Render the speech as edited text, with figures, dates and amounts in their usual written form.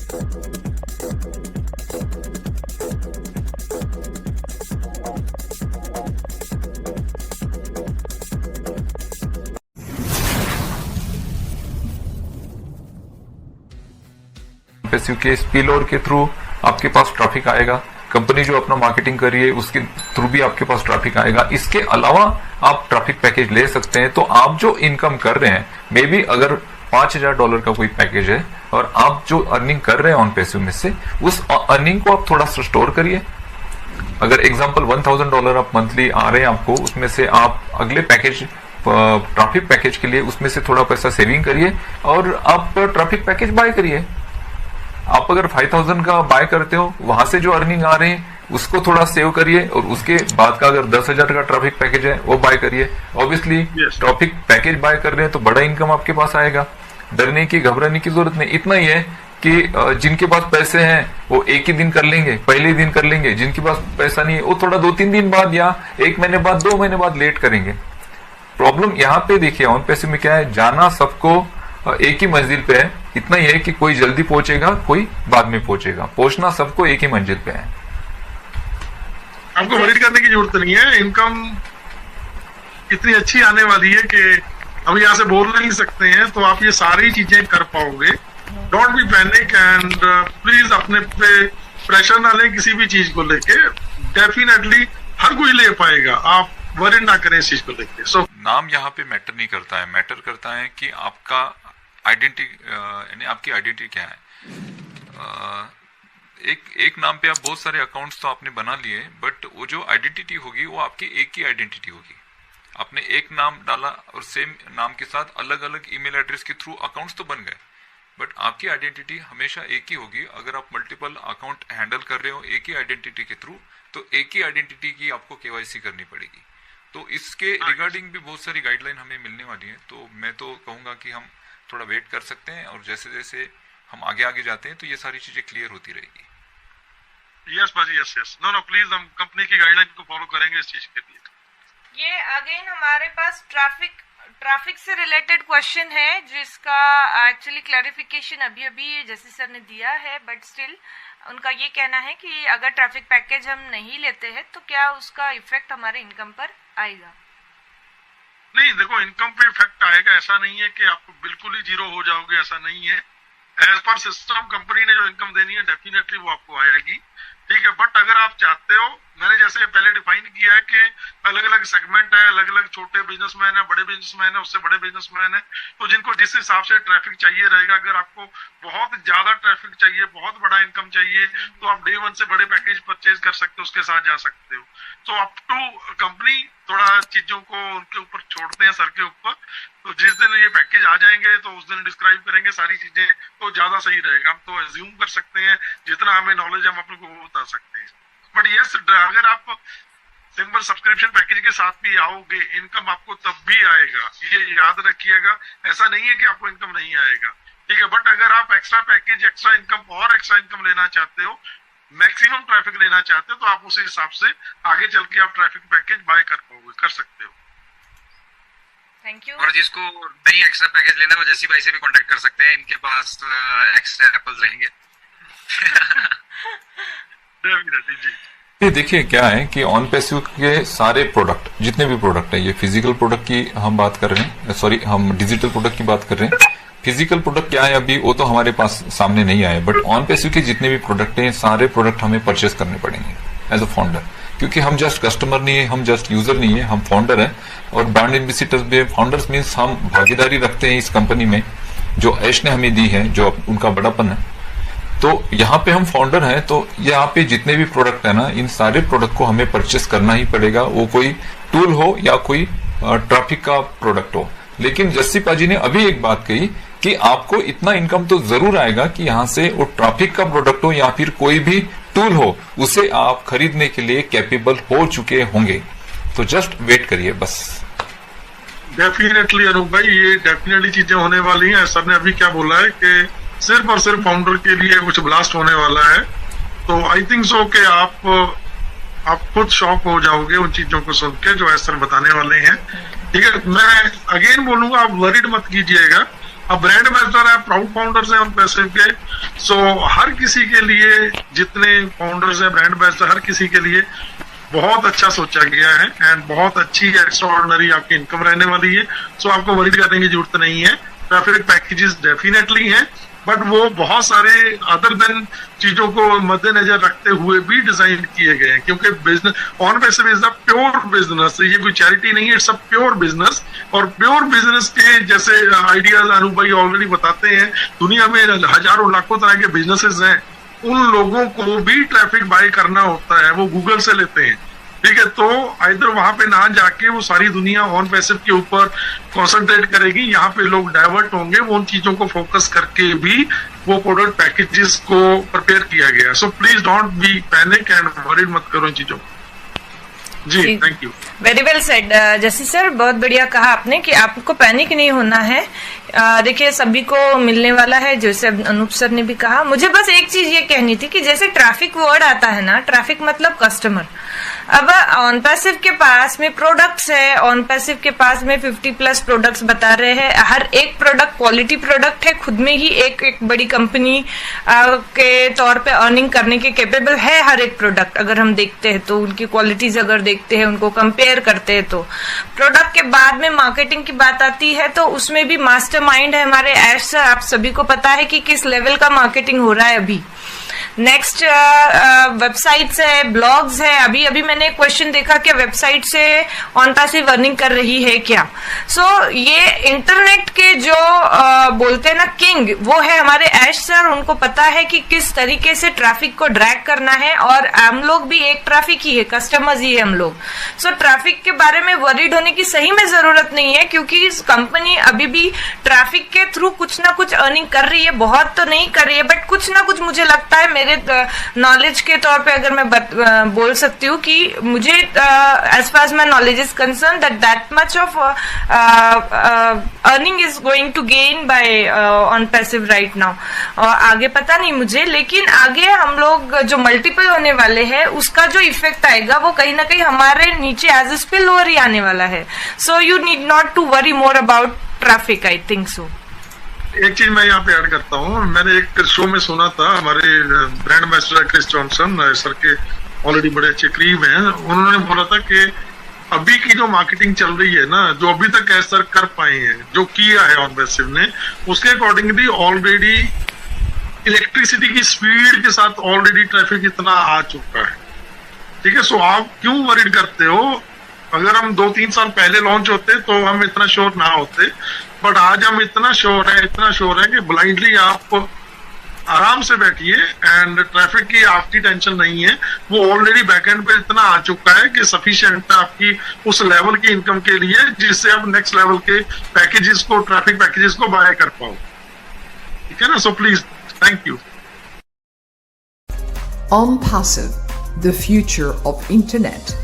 Passive के spill over के through आपके पास ट्रैफिक आएगा, कंपनी जो अपना मार्केटिंग कर रही है उसके थ्रू भी आपके पास ट्रैफिक आएगा। इसके अलावा आप ट्रैफिक पैकेज ले सकते हैं। तो आप जो इनकम कर रहे हैं, मे बी अगर $5,000 का कोई पैकेज है और आप जो अर्निंग कर रहे हैं ऑन पैसिव में से, उस अर्निंग को आप थोड़ा सा स्टोर करिए। अगर एग्जांपल $1,000 आप मंथली आ रहे हैं आपको, उसमें से आप अगले पैकेज ट्रैफिक पैकेज के लिए उसमें से थोड़ा पैसा सेविंग करिए और आप ट्रैफिक पैकेज बाय करिए। आप अगर 5,000 का बाय करते हो, वहां से जो अर्निंग आ रहे हैं उसको थोड़ा सेव करिए और उसके बाद का अगर 10,000 का ट्रैफिक पैकेज है वो बाय करिए। ऑब्वियसली ट्रैफिक पैकेज बाय कर रहे हैं तो बड़ा इनकम आपके पास आएगा, डरने की घबराने की जरूरत नहीं। इतना ही है कि जिनके पास पैसे हैं वो एक ही दिन कर लेंगे, पहले दिन कर लेंगे। जिनके पास पैसा नहीं है वो थोड़ा 2-3 दिन बाद या 1 महीने बाद, 2 महीने बाद लेट करेंगे। प्रॉब्लम यहाँ पे देखिए ऑन पैसिव में क्या है, जाना सबको एक ही मंजिल पे है। इतना ही है कि कोई जल्दी पहुंचेगा, कोई बाद में पहुंचेगा, पहुंचना सबको एक ही मंजिल पे है। आपको वरी करने की जरूरत नहीं है, इनकम इतनी अच्छी आने वाली है कि हम यहाँ से बोल नहीं सकते हैं, तो आप ये सारी चीजें कर पाओगे। Don't be panic and please अपने पे प्रेशर ना लें किसी भी चीज को लेके। डेफिनेटली हर कोई ले पाएगा, आप वरी ना करें इस चीज को लेके। सो नाम यहाँ पे मैटर नहीं करता है, मैटर करता है कि आपका आइडेंटिटी, यानी आपकी आइडेंटिटी क्या है। एक नाम पे आप बहुत सारे अकाउंट्स तो आपने बना लिए, बट वो जो आइडेंटिटी होगी वो आपकी एक ही आइडेंटिटी होगी। आपने एक नाम डाला और सेम नाम के साथ अलग अलग ईमेल एड्रेस के थ्रू अकाउंट्स तो बन गए, बट आपकी आइडेंटिटी हमेशा एक ही होगी। अगर आप मल्टीपल अकाउंट हैंडल कर रहे हो एक ही आइडेंटिटी के थ्रू, तो एक ही आइडेंटिटी की आपको केवाईसी करनी पड़ेगी। तो इसके रिगार्डिंग भी बहुत सारी गाइडलाइन हमें मिलने वाली है। तो मैं तो कहूंगा कि हम थोड़ा वेट कर सकते हैं और जैसे जैसे हम आगे जाते हैं तो ये सारी चीजें क्लियर होती रहेगी। यस बाजी, यस। नो प्लीज, हम कंपनी की गाइडलाइन को फॉलो करेंगे इस चीज के लिए। ये अगेन हमारे पास ट्रैफिक से रिलेटेड क्वेश्चन है जिसका एक्चुअली क्लैरिफिकेशन अभी जैसे सर ने दिया है, बट स्टिल उनका ये कहना है कि अगर ट्रैफिक पैकेज हम नहीं लेते हैं तो क्या उसका इफेक्ट हमारे इनकम पर आएगा? नहीं, देखो इनकम पे इफेक्ट आएगा, ऐसा नहीं है कि आप बिल्कुल ही जीरो हो जाओगे, ऐसा नहीं है। एज पर सिस्टम कंपनी ने जो इनकम देनी है डेफिनेटली वो आपको आएगी, ठीक है। बट अगर आप चाहते हो, मैंने जैसे पहले डिफाइन किया है कि अलग अलग सेगमेंट है, अलग अलग छोटे बिजनेसमैन है, बड़े बिजनेसमैन है, उससे बड़े बिजनेसमैन है, तो जिनको जिस हिसाब से ट्रैफिक चाहिए रहेगा। अगर आपको बहुत ज्यादा ट्रैफिक चाहिए, बहुत बड़ा इनकम चाहिए, तो आप डे 1 से बड़े पैकेज परचेज कर सकते हो, उसके साथ जा सकते हो। तो अप टू कंपनी, थोड़ा चीजों को उनके ऊपर छोड़ते हैं, सर के ऊपर। तो जिस दिन ये पैकेज आ जाएंगे तो उस दिन डिस्क्राइब करेंगे सारी चीजें, तो ज्यादा सही रहेगा। हम तो एज्यूम कर सकते हैं, जितना हमें नॉलेज हम अपने को बता सकते हैं। बट यस, अगर आप सिंपल सब्सक्रिप्शन पैकेज के साथ भी आओगे, इनकम आपको तब भी आएगा, ये याद रखिएगा। ऐसा नहीं है कि आपको इनकम नहीं आएगा, ठीक है। बट अगर आप एक्स्ट्रा पैकेज, एक्स्ट्रा इनकम और एक्स्ट्रा इनकम लेना चाहते हो, मैक्सिमम ट्रैफिक लेना चाहते हो, तो आप उसी हिसाब से आगे चल के आप ट्रैफिक पैकेज बाय कर पाओगे, कर सकते हो। Thank you. और जिसको नहीं एक्स्ट्रा पैकेज लेना है वो जैसी भाई से भी कांटेक्ट कर सकते हैं, इनके पास एक्स्ट्रा एप्पल्स रहेंगे। ये देखिए क्या है कि ऑन पैसिव के सारे प्रोडक्ट, जितने भी प्रोडक्ट है, ये फिजिकल प्रोडक्ट की हम बात कर रहे हैं, सॉरी हम डिजिटल प्रोडक्ट की बात कर रहे हैं। फिजिकल प्रोडक्ट क्या है अभी वो तो हमारे पास सामने नहीं आए, बट ऑन पैसिव के जितने भी प्रोडक्ट हैं सारे प्रोडक्ट हमें परचेस करने पड़ेंगे एज अ फाउंडर, क्योंकि हम जस्ट कस्टमर नहीं है, हम जस्ट यूजर नहीं है, हम फाउंडर है। और ब्रांड एम्बेसडर्स भी, फाउंडर्स मीन्स हम भागीदारी रखते हैं इस कंपनी में जो ऐश ने हमें दी है, जो उनका बड़ापन है। तो यहाँ पे हम फाउंडर हैं, तो यहाँ पे जितने भी प्रोडक्ट है ना, इन सारे प्रोडक्ट को हमें परचेस करना ही पड़ेगा, वो कोई टूल हो या कोई ट्रैफिक का प्रोडक्ट हो। लेकिन जस्सी पाजी ने अभी एक बात कही कि आपको इतना इनकम तो जरूर आएगा कि यहाँ से वो ट्रैफिक का प्रोडक्ट हो या फिर कोई भी टूल हो, उसे आप खरीदने के लिए कैपेबल हो चुके होंगे। तो जस्ट वेट करिए बस। डेफिनेटली अनूप भाई, ये डेफिनेटली चीजें होने वाली हैं। सर ने अभी क्या बोला है कि सिर्फ और सिर्फ फाउंडर के लिए कुछ ब्लास्ट होने वाला है। तो आई थिंक सो कि आप खुद शॉक हो जाओगे उन चीजों को सुन के जो सर बताने वाले हैं, ठीक है। मैं अगेन बोलूंगा, आप वरीड मत कीजिएगा, अब ब्रांड एम्बेसडर है, प्राउड फाउंडर्स हैं OnPassive के, सो हर किसी के लिए, जितने फाउंडर्स हैं ब्रांड एम्बेसडर, हर किसी के लिए बहुत अच्छा सोचा गया है एंड बहुत अच्छी एक्स्ट्राऑर्डिनरी आपकी इनकम रहने वाली है। सो आपको वरी करने की जरूरत नहीं है। ट्रैफिक पैकेजेस डेफिनेटली हैं, बट वो बहुत सारे अदर देन चीजों को मद्देनजर रखते हुए भी डिजाइन किए गए हैं, क्योंकि business OnPassive is a pure business, ये कोई चैरिटी नहीं है, इट्स अ प्योर बिजनेस। और प्योर बिजनेस के जैसे आइडियाज अनूप भाई ऑलरेडी बताते हैं, दुनिया में हजारों लाखों तरह के बिजनेसेस हैं, उन लोगों को भी ट्रैफिक बाय करना होता है, वो गूगल से लेते हैं, ठीक है। तो इधर वहां पे ना जाके वो सारी दुनिया OnPassive के ऊपर कंसंट्रेट करेगी, यहाँ पे लोग डाइवर्ट होंगे, वो उन चीजों को फोकस करके भी वो प्रोडक्ट पैकेजेस को प्रिपेयर किया गया। So please don't be panic and worried मत करो इन चीजों को। जी thank you, very well said Jassi sir, बहुत बढ़िया कहा आपने कि आपको पैनिक नहीं होना है। देखिए सभी को मिलने वाला है, जैसे अनूप सर ने भी कहा। मुझे बस एक चीज ये कहनी थी कि जैसे ट्रैफिक वर्ड आता है ना, ट्रैफिक मतलब कस्टमर। अब OnPassive के पास में प्रोडक्ट्स है, OnPassive के पास में 50+ प्रोडक्ट्स बता रहे हैं, हर एक प्रोडक्ट क्वालिटी प्रोडक्ट है, खुद में ही एक बड़ी कंपनी के तौर पे अर्निंग करने के कैपेबल है हर एक प्रोडक्ट। अगर हम देखते हैं तो उनकी क्वालिटीज अगर देखते हैं, उनको कंपेयर करते हैं, तो प्रोडक्ट के बाद में मार्केटिंग की बात आती है, तो उसमें भी मास्टरमाइंड है हमारे ऐश सर। आप सभी को पता है कि किस लेवल का मार्केटिंग हो रहा है अभी। नेक्स्ट वेबसाइट्स है, ब्लॉग्स है। अभी मैंने क्वेश्चन देखा कि वेबसाइट से OnPassive अर्निंग कर रही है क्या। सो ये इंटरनेट के जो बोलते हैं ना किंग, वो है हमारे ऐश सर। उनको पता है कि किस तरीके से ट्रैफिक को ड्रैग करना है, और हम लोग भी एक ट्रैफिक ही है, कस्टमर्स ही है हम लोग। सो ट्रैफिक के बारे में वरीड होने की सही में जरूरत नहीं है, क्योंकि इस कंपनी अभी भी ट्रैफिक के थ्रू कुछ ना कुछ अर्निंग कर रही है। बहुत तो नहीं कर रही है, बट कुछ ना कुछ मुझे लगता है, मेरे नॉलेज के तौर पे अगर मैं बोल सकती हूँ कि मुझे as far as my knowledge is concern that much of earning is going to gain by OnPassive right now. और आगे पता नहीं मुझे, लेकिन आगे हम लोग जो मल्टीपल होने वाले हैं, उसका जो इफेक्ट आएगा वो कहीं ना कहीं हमारे नीचे एज ए स्पिल ओवर ही आने वाला है। So you need not to worry more about traffic, I think so. एक चीज मैं यहाँ पे ऐड करता हूँ, मैंने एक शो में सुना था, हमारे brand ambassador Chris Johnson sir के ऑलरेडी बड़े अच्छे करीब हैं, उन्होंने बोला था कि अभी की जो मार्केटिंग चल रही है ना, जो अभी तक सर कर पाए हैं, जो किया है OnPassive ने, उसके अकॉर्डिंगली ऑलरेडी इलेक्ट्रिसिटी की स्पीड के साथ ऑलरेडी ट्रैफिक इतना आ चुका है, ठीक है। सो आप क्यों वरीड करते हो? अगर हम 2-3 साल पहले लॉन्च होते तो हम इतना श्योर ना होते, बट आज हम इतना श्योर है कि ब्लाइंडली आप आराम से बैठिए एंड ट्रैफिक की आपकी टेंशन नहीं है। वो ऑलरेडी बैकएंड पे इतना आ चुका है कि सफिशिएंट है आपकी उस लेवल की इनकम के लिए, जिससे आप नेक्स्ट लेवल के पैकेजेस को, ट्रैफिक पैकेजेस को बाय कर पाओ, ठीक है ना। So please, thank you. OnPassive, the future of internet.